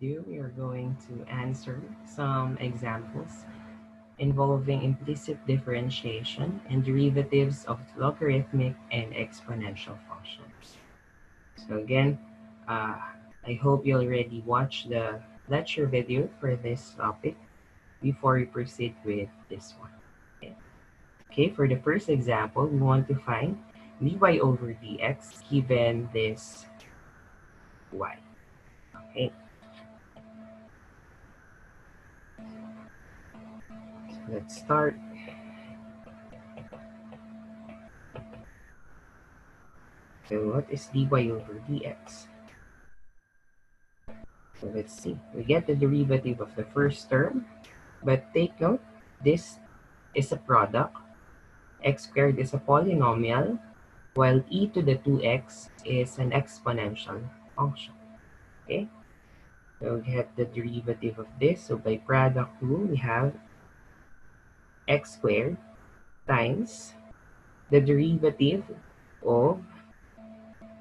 video, we are going to answer some examples involving implicit differentiation and derivatives of logarithmic and exponential functions. So again, uh, I hope you already watched the lecture video for this topic before we proceed with this one. Okay, for the first example, we want to find dy over dx given this y. Okay. Let's start. So what is dy over dx? So let's see. We get the derivative of the first term, but take note, this is a product. X squared is a polynomial, while e to the 2x is an exponential function. Okay? So we get the derivative of this. So by product rule, we have x squared times the derivative of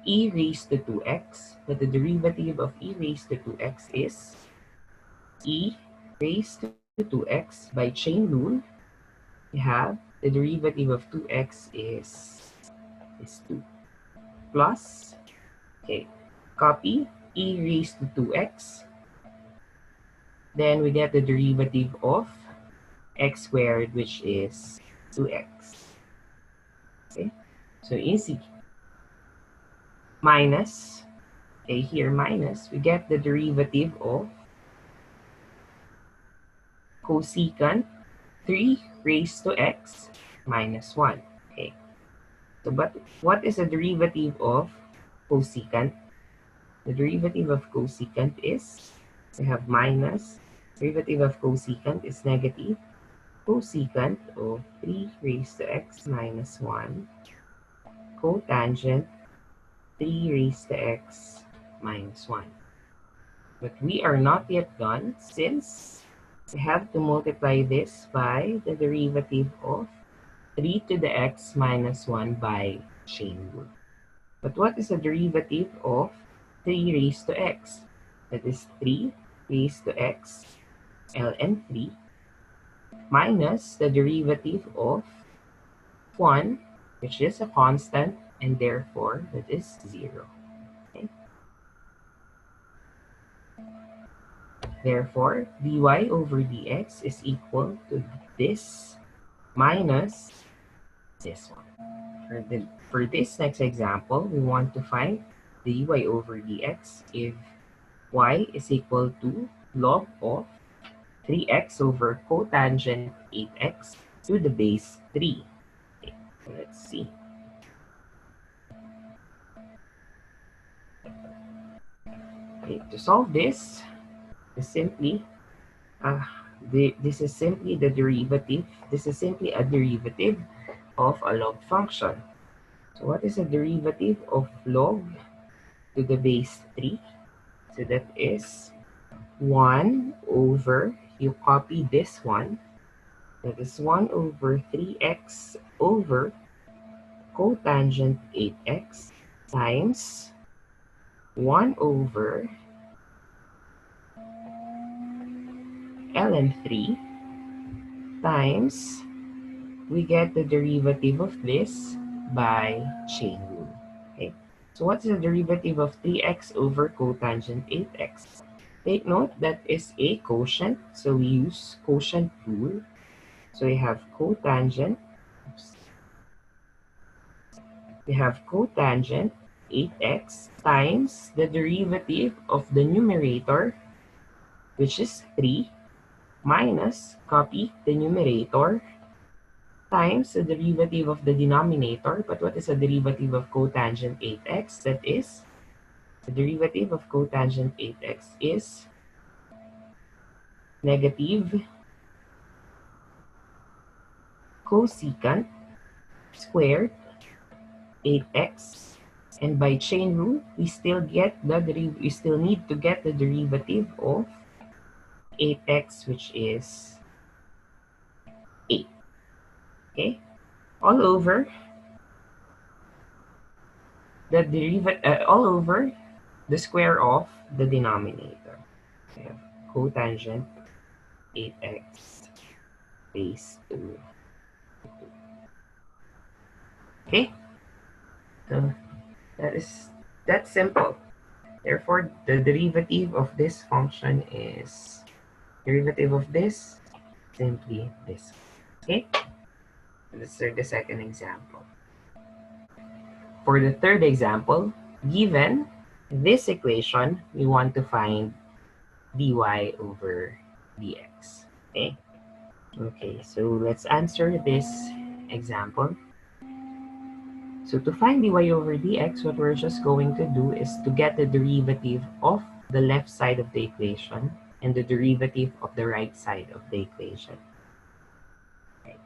e raised to 2x, but the derivative of e raised to 2x is e raised to 2x. By chain rule, we have the derivative of 2x is 2 plus, okay, copy e raised to 2x. Then we get the derivative of x squared, which is 2x. Okay, so easy. Minus, okay, here minus, we get the derivative of cosecant 3 raised to x minus 1. Okay, so but what is the derivative of cosecant? The derivative of cosecant is, we have minus, derivative of cosecant is negative, cosecant of 3 raised to x minus 1, cotangent 3 raised to x minus 1. But we are not yet done, since we have to multiply this by the derivative of 3 to the x minus 1 by chain rule. But what is the derivative of 3 raised to x? That is 3 raised to x, ln 3, minus the derivative of 1, which is a constant, and therefore that is 0. Okay? Therefore, dy over dx is equal to this minus this one. For this next example, we want to find dy over dx if y is equal to log of 3x over cotangent 8x to the base 3. Okay, so let's see. Okay, to solve this, is simply this is simply the derivative. This is simply a derivative of a log function. So what is a derivative of log to the base 3? So that is 1 over, you copy this one, that is 1 over 3x over cotangent 8x times 1 over ln 3 times, we get the derivative of this by chain rule. Okay, so what's the derivative of 3x over cotangent 8x? Take note that is a quotient, so we use quotient rule. So we have cotangent, we have cotangent 8x times the derivative of the numerator, which is 3, minus, copy the numerator, times the derivative of the denominator. But what is the derivative of cotangent 8x? That is, the derivative of cotangent 8x is negative cosecant squared 8x, and by chain rule, we still need to get the derivative of 8x, which is 8. Okay, all over the all over the square of the denominator. We have cotangent 8x raised to 2. Okay, so that's simple. Therefore, the derivative of this function is derivative of this, simply this. Okay, let's start the second example. For the third example, given this equation, we want to find dy over dx. Okay, okay, so let's answer this example. So to find dy over dx, what we're just going to do is to get the derivative of the left side of the equation and the derivative of the right side of the equation. Okay.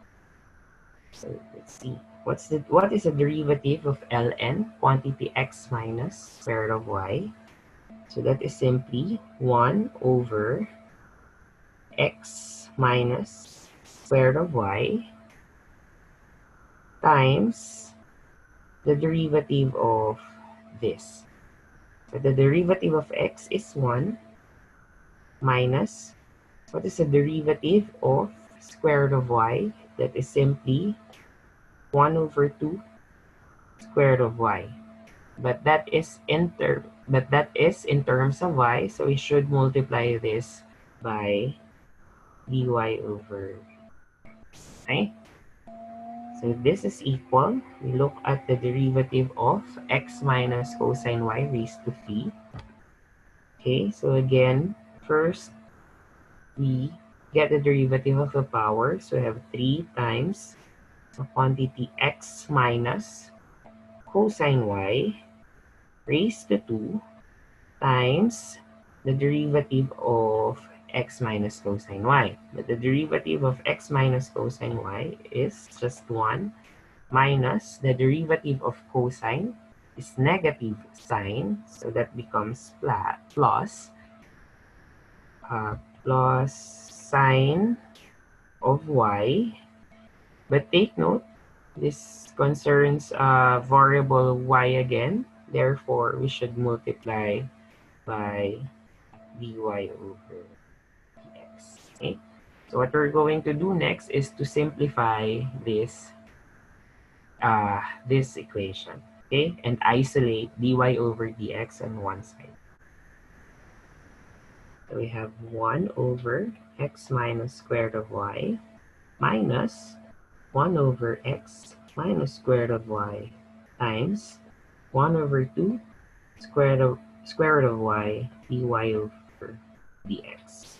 So let's see. What is the derivative of ln, quantity x minus square root of y? So that is simply 1 over x minus square root of y times the derivative of this. So the derivative of x is 1 minus, what is the derivative of square root of y? That is simply 1 over 2 square root of y. But that is in terms of y, so we should multiply this by dy over x. Okay? So this is equal. We look at the derivative of x minus cosine y raised to 3. Okay, so again, first we get the derivative of the power. So we have 3 times the quantity x minus cosine y raised to 2 times the derivative of x minus cosine y. But the derivative of x minus cosine y is just 1 minus the derivative of cosine is negative sign, so that becomes plus sine of y. But take note, this concerns variable y again, therefore we should multiply by dy over dx. Okay, so what we're going to do next is to simplify this equation, okay, and isolate dy over dx on one side. So we have 1 over x minus square root of y minus 1 over x minus square root of y times 1 over 2 square root of y dy over dx.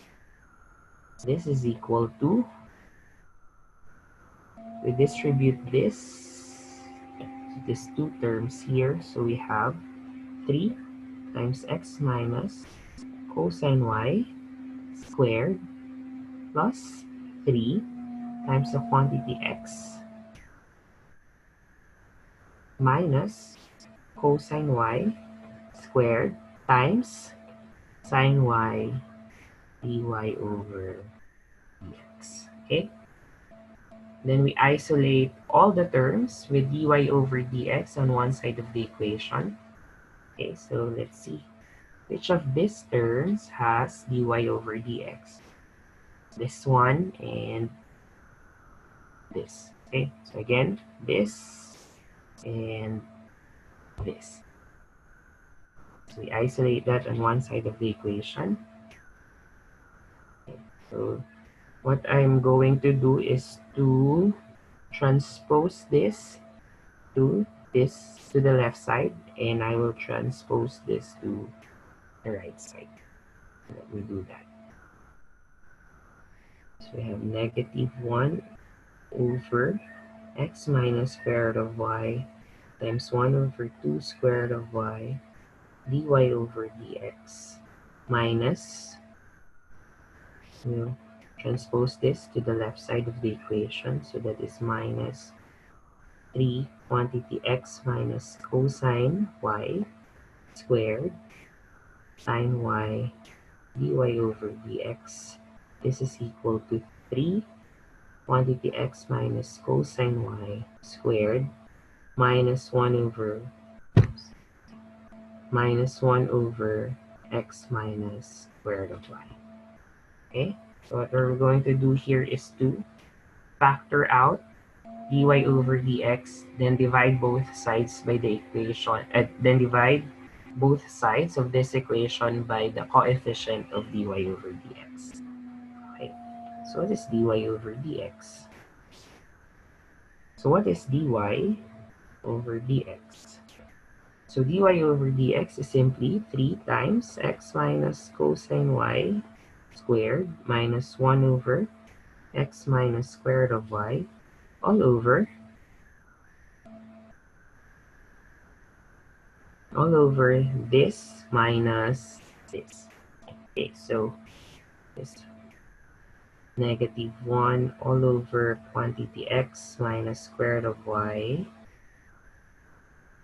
This is equal to, we distribute this to these two terms here, so we have 3 times x minus cosine y squared plus 3 times the quantity x minus cosine y squared times sine y dy over dx. Okay, then we isolate all the terms with dy over dx on one side of the equation. Okay, so let's see which of these terms has dy over dx. This one and this. Okay, so again, this and this. So we isolate that on one side of the equation. Okay, so what I'm going to do is to transpose this to the left side, and I will transpose this to the right side. Let me do that. So we have negative 1 over x minus square root of y times 1 over 2 square root of y dy over dx minus, we'll transpose this to the left side of the equation, so that is minus 3 quantity x minus cosine y squared sine y dy over dx. This is equal to 3 quantity x minus cosine y squared minus 1 over x minus square root of y. Okay, so what we're going to do here is to factor out dy over dx, then divide both sides by the equation, then divide both sides of this equation by the coefficient of dy over dx. Okay, so what is dy over dx? So what is dy over dx? So dy over dx is simply 3 times x minus cosine y squared minus 1 over x minus square root of y all over this minus this. Okay, so this negative 1 all over quantity x minus square root of y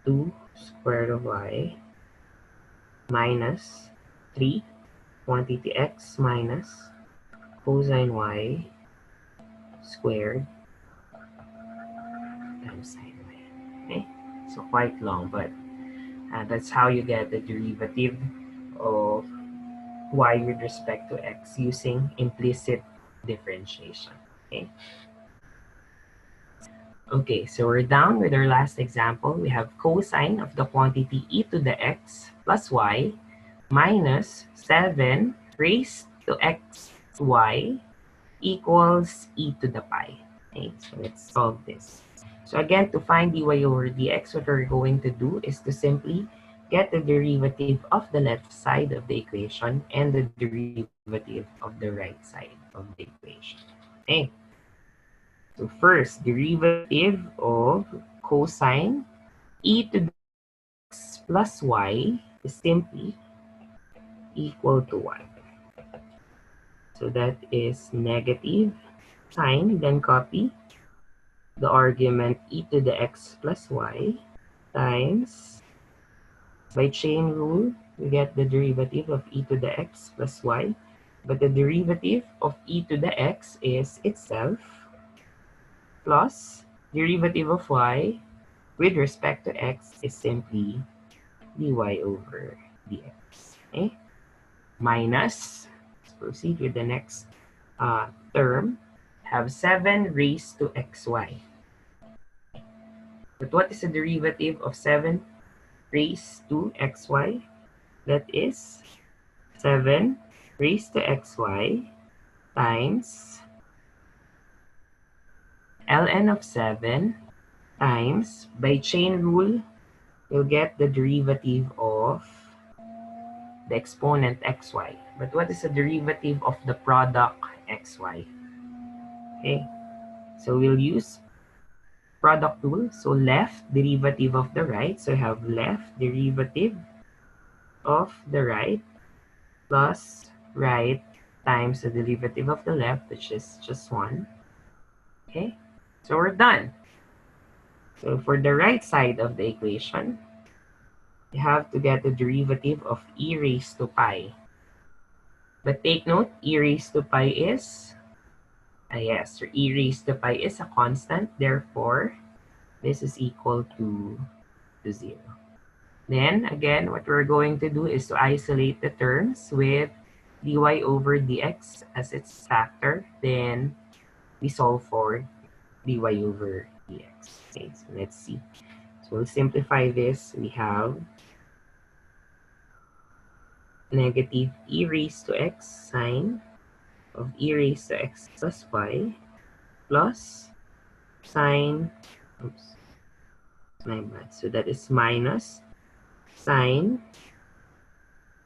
2 square root of y minus 3 quantity x minus cosine y squared times sine y. Okay, so quite long, but that's how you get the derivative of y with respect to x using implicit differentiation. Okay. Okay, so we're down with our last example. We have cosine of the quantity e to the x plus y minus 7 raised to xy equals e to the pi. Okay, so let's solve this. So again, to find dy over dx, what we're going to do is to simply get the derivative of the left side of the equation and the derivative of the right side of the equation. Okay. So first, derivative of cosine e to the x plus y is simply equal to 1. So that is negative sine, then copy the argument e to the x plus y times, by chain rule, we get the derivative of e to the x plus y, but the derivative of e to the x is itself plus derivative of y with respect to x is simply dy over dx. Okay? Minus, let's proceed with the next term, have 7 raised to xy. But what is the derivative of 7 raised to xy? That is 7 raised to xy times ln of 7 times, by chain rule, you'll get the derivative of the exponent xy. But what is the derivative of the product xy? Okay, so we'll use product rule. So left derivative of the right. So I have left derivative of the right plus right times the derivative of the left, which is just 1. Okay, so we're done. So for the right side of the equation, you have to get the derivative of e raised to pi. But take note, e raised to pi is, yes, so e raised to pi is a constant. Therefore, this is equal to 0. Then, again, what we're going to do is to isolate the terms with dy over dx as its factor. Then, we solve for dy over dx. Okay, so let's see. So we'll simplify this. We have negative e raised to x sine of e raised to x plus y plus sine, oops, my bad. So that is minus sine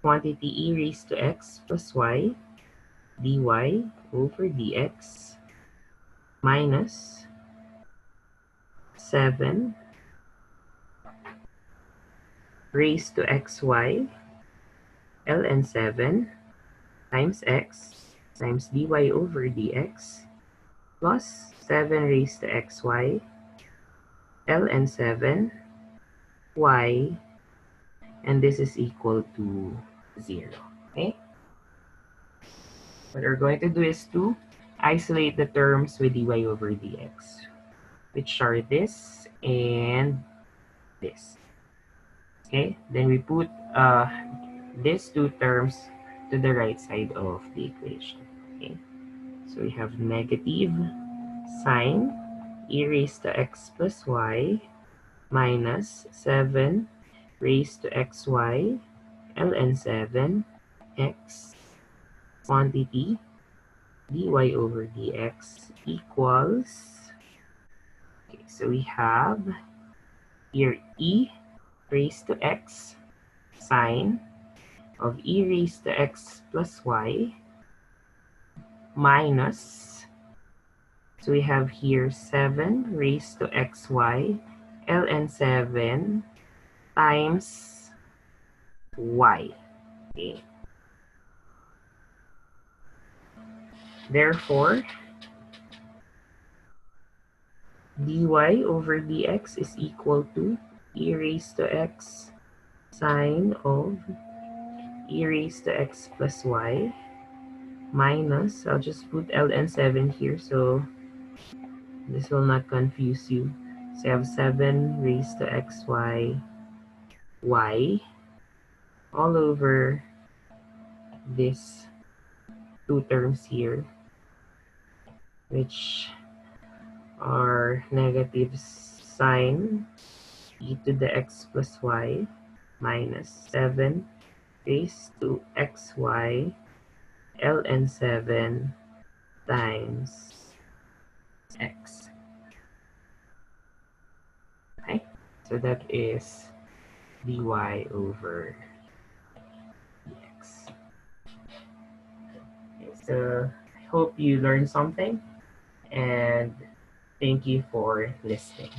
quantity e raised to x plus y dy over dx minus 7 raised to xy ln 7 times x times dy over dx plus 7 raised to xy ln 7 y, and this is equal to 0. Okay, what we're going to do is to isolate the terms with dy over dx, which are this and this. Okay, then we put these two terms to the right side of the equation. Okay, so we have negative sine e raised to x plus y minus 7 raised to xy ln 7 x quantity dy over dx equals, okay, so we have here e raised to x sine of e raised to x plus y minus, so we have here 7 raised to xy ln 7 times y. Okay. Therefore, dy over dx is equal to e raised to x sine of e raised to x plus y minus, I'll just put ln 7 here so this will not confuse you. So I have 7 raised to xy y all over these two terms here, which are negative sine e to the x plus y minus 7 raised to xy ln 7 times x. Okay, so that is dy over dx. Okay, so I hope you learned something, and thank you for listening.